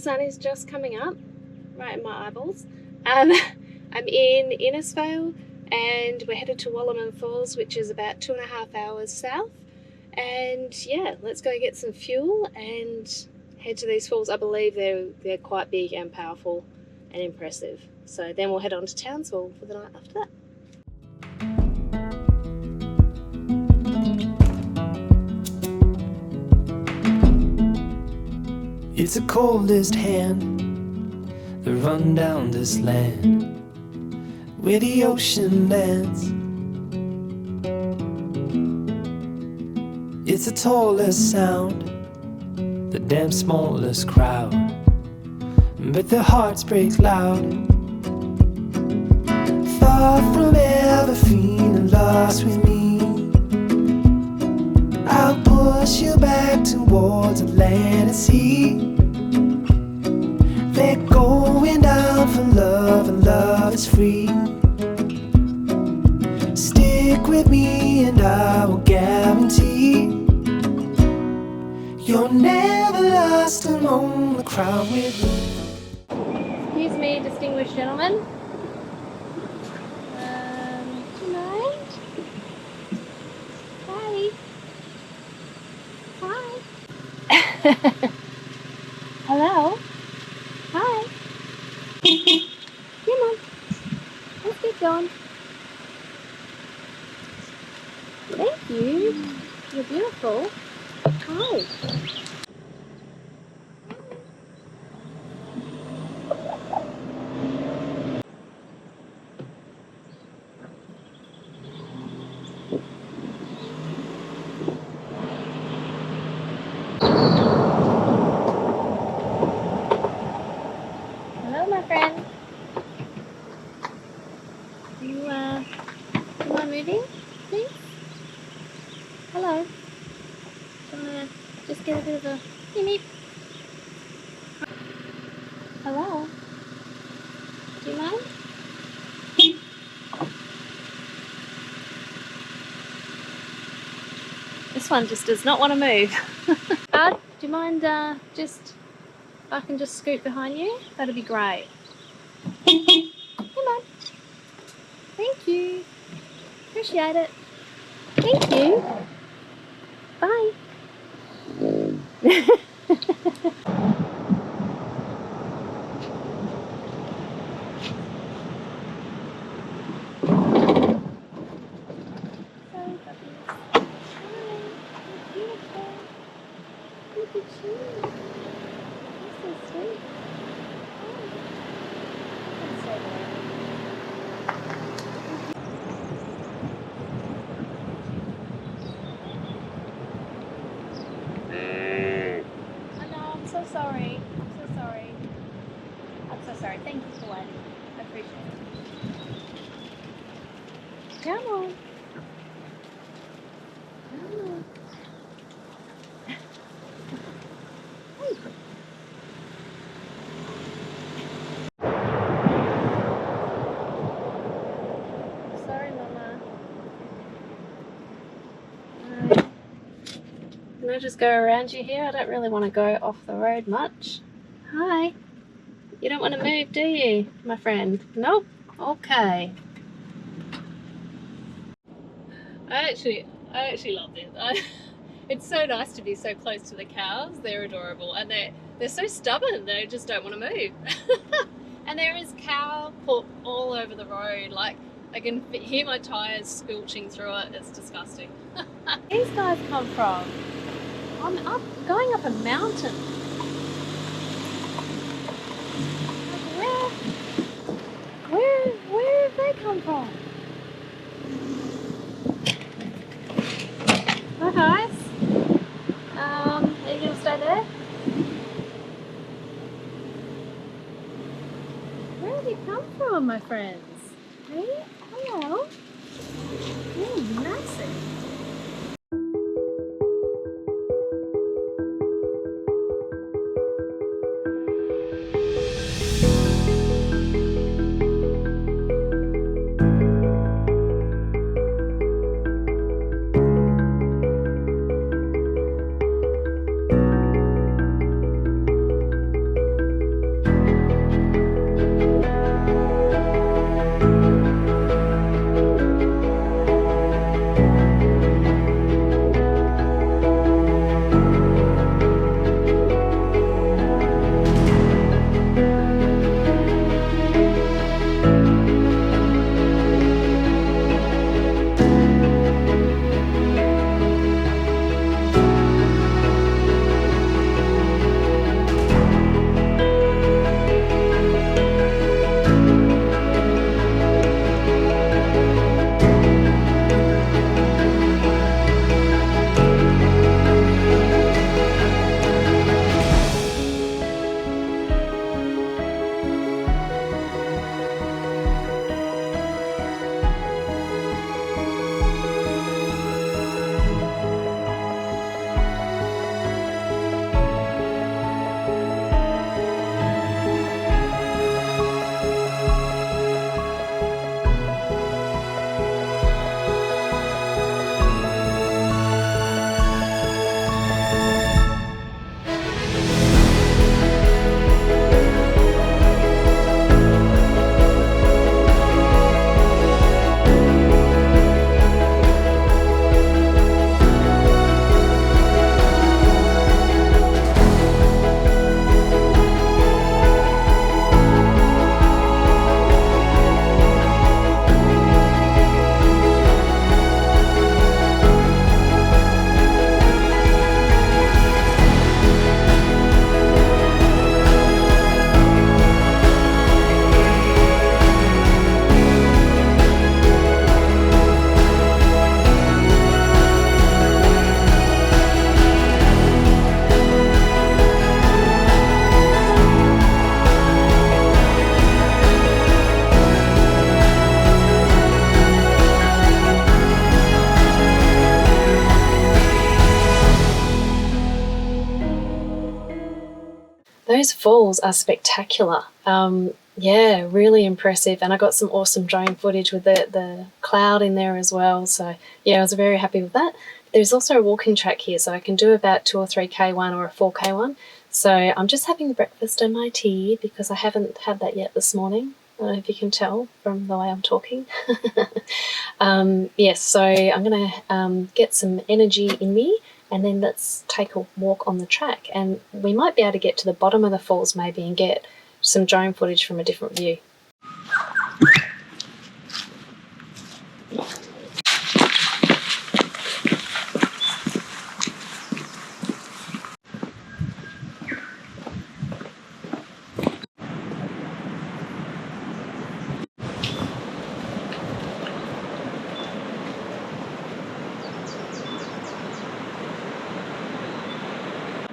sun is just coming up right in my eyeballs. I'm in Innisfail and we're headed to Wallaman Falls, which is about 2.5 hours south. And yeah, let's go get some fuel and head to these falls. I believe they're quite big and powerful and impressive. So then we'll head on to Townsville for the night after that. It's the coldest hand that run down this land where the ocean lands. It's the tallest sound, the damn smallest crowd, but their hearts break loud. Far from ever feeling lost with me, I'll push you back towards the land and sea. They're going down for love, and love is free. Stick with me and I will guarantee you're never lost among the crowd with me. Excuse me, distinguished gentlemen. Do you mind? Hi. Hi. Hello. Hi. Come on. Let's get going. Thank you. You're beautiful. Hi. Hello, my friend. You mind moving, please? Hello. Do you want to just get a bit of a meep? Hello. Do you mind? This one just does not want to move. Do you mind just, if I can just scoot behind you? That'd be great. Come on. Thank you. Appreciate it. Thank you. Bye. Sorry. I'm so sorry. I'm so sorry. Thank you for waiting. I appreciate it. Come on. Come on. Hey. Sorry, Mama. Can I just go around you here? I don't really want to go off the road much. Hi. You don't want to move, do you, my friend? Nope. Okay. I actually love this. It's so nice to be so close to the cows. They're adorable, and they're so stubborn. They just don't want to move. And there is cow poop all over the road. Like, I can hear my tires squelching through it. It's disgusting. These guys come from? I'm going up a mountain. Where have they come from? Hi guys. Are you gonna stay there? Where have you come from, my friends? Hey, hello. Oh, massive. those falls are spectacular. Yeah, really impressive. And I got some awesome drone footage with the cloud in there as well. So yeah, I was very happy with that. There's also a walking track here, so I can do about 2 or 3K one or a 4K one. So I'm just having breakfast and my tea because I haven't had that yet this morning. I don't know if you can tell from the way I'm talking. Yes, so I'm going to get some energy in me, and then let's take a walk on the track. And we might be able to get to the bottom of the falls maybe and get some drone footage from a different view.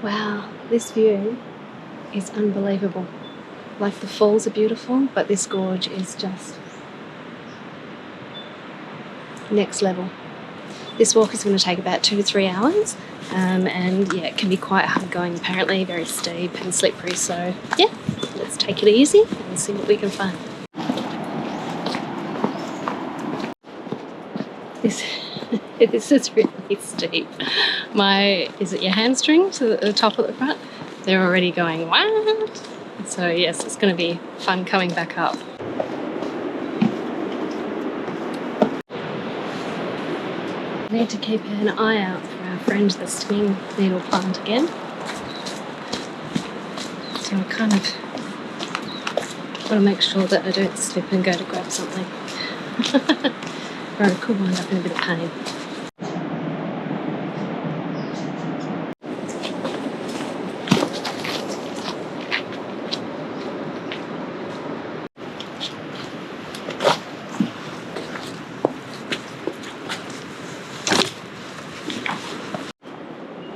Wow, this view is unbelievable. Like, the falls are beautiful, but this gorge is just next level. This walk is going to take about 2 to 3 hours, and yeah, it can be quite hard going apparently, very steep and slippery, so yeah, let's take it easy and see what we can find. This is really steep. Is it your hamstrings at the top at the front? They're already going, what? So yes, it's going to be fun coming back up. I need to keep an eye out for our friend the stinging needle plant again. So I kind of want to make sure that I don't slip and go to grab something. Or I could wind up in a bit of pain.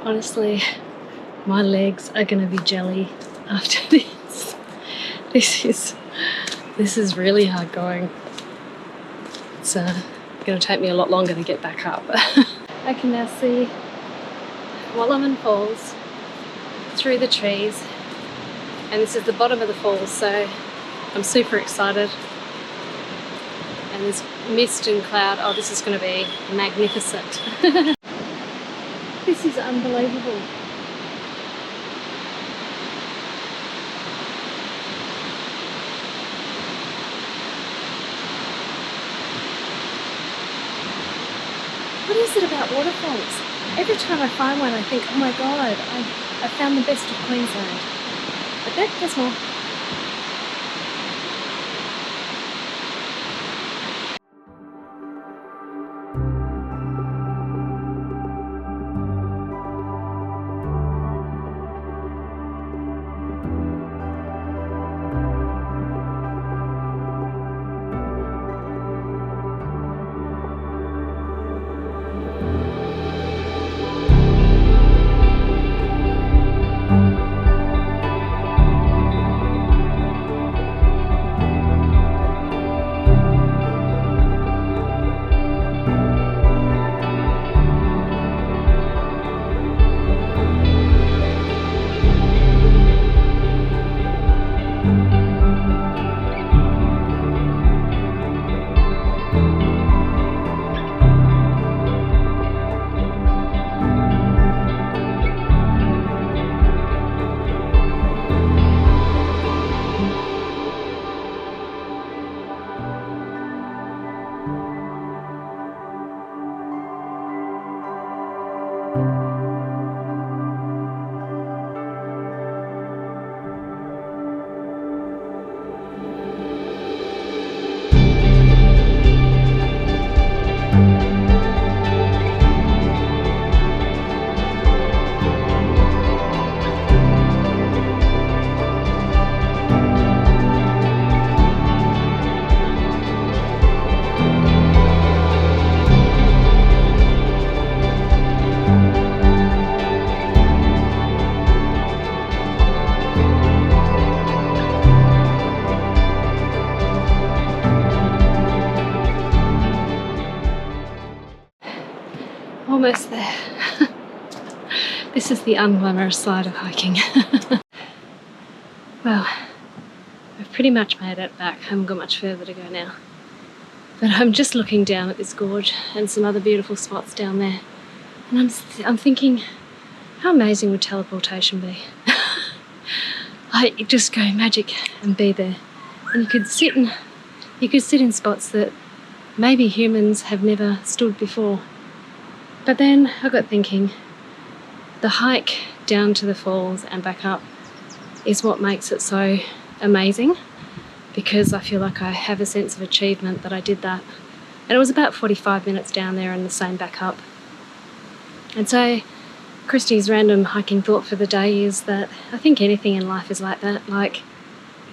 Honestly, my legs are going to be jelly after this. This is really hard going. It's going to take me a lot longer to get back up. I can now see Wallaman Falls through the trees, and this is the bottom of the falls, so I'm super excited. And there's mist and cloud. Oh, this is going to be magnificent. This is unbelievable. What is it about waterfalls? Every time I find one I think, oh my god, I found the best of Queensland. But there's more. Almost there. This is the unglamorous side of hiking. Well, I've pretty much made it back. I haven't got much further to go now. But I'm just looking down at this gorge and some other beautiful spots down there. And I'm thinking, how amazing would teleportation be? Like, just go magic and be there. And you could sit in spots that maybe humans have never stood before. But then I got thinking, the hike down to the falls and back up is what makes it so amazing, because I feel like I have a sense of achievement that I did that. And it was about 45 minutes down there and the same back up. And so Christy's random hiking thought for the day is that I think anything in life is like that. Like,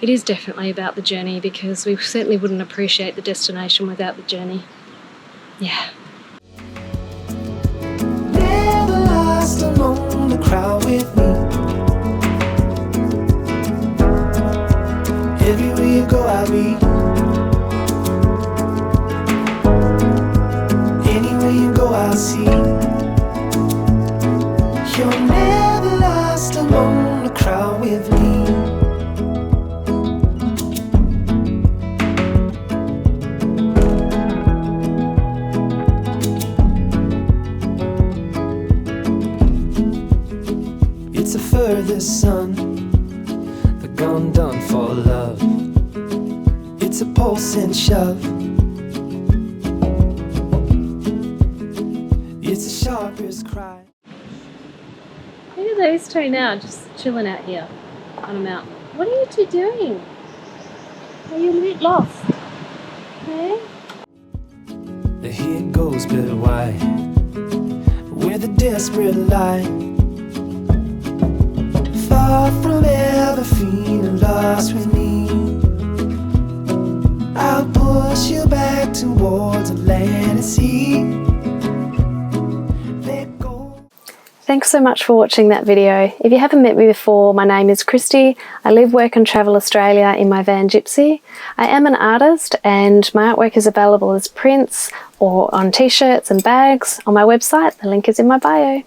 it is definitely about the journey, because we certainly wouldn't appreciate the destination without the journey. Yeah. Never lost among the crowd with me. Everywhere you go, I'll be. Anywhere you go, I'll see. You're never lost among the crowd with me. It's the furthest sun, the gone done for love. It's a pulse and shove. It's the sharpest cry. Look at those two now, just chilling out here on a mountain. What are you two doing? Are you a bit lost? Hey? Here goes bitter white, where the desperate lie. Far from ever feeling lost with me, I'll push you back towards the land and sea. Let go. Thanks so much for watching that video. If you haven't met me before, my name is Christy. I live, work and travel Australia in my van Gypsy. I am an artist and my artwork is available as prints or on t-shirts and bags on my website. The link is in my bio.